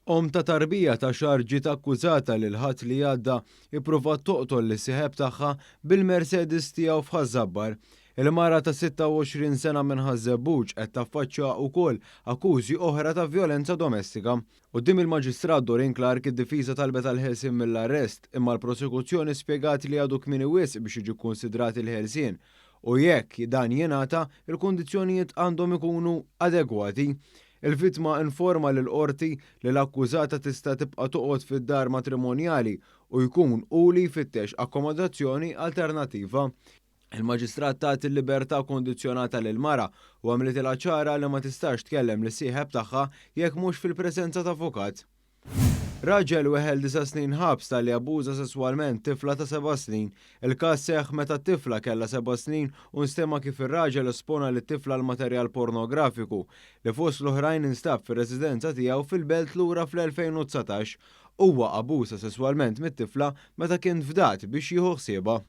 Om ta' tarbija ta' xahar ġiet akkużata li l-ħadd li għadda ippruvat toqtol l-sieħeb tagħha bil-Mercedes tiegħu f'Ħażabbar. Il-mara ta' 26 sena minn Ħażebbuġ qed taffaċċja wkoll akkużi oħra ta' vjolenza domestika. Quddiem il-Maġistrat Dorin Clark id-difiża talbet għall-ħelsien mill-arrest imma l-prosekuzzjoni spjegat li għadu kmieni wisq biex jiġu kkunsidrati l-ħelsien u jekk dan jingħata il-kundizzjonijiet għandhom ikunu adegwati. Il-vittma informa lill-qorti li l-akkużata tista' tibqa' toqgħod fid-dar matrimonjali u jkun hu li jfittex akkomodazzjoni alternattiva. Il-Maġistrat tat il-libertà kondizzjonata lil mara u għamlitilha ċara li ma tistax tkellem lis-sieħeb tagħha jekk mhux fil-preżenza ta' avukat. Raġel weħel 9 snin ħabs talli abbuża sesswalment tifla ta' 7 snin. Il-każ seħħ meta t-tifla kellha 7 snin u nstema kif ir-raġel espona lit-tifla l-materjal pornografiku li fost l-oħrajn instab fir-residenza tiegħu fil-Belt Lura fl-2019. Huwa abbuża sesswalment mit-tifla meta kien fdat biex jieħu ħsiebha.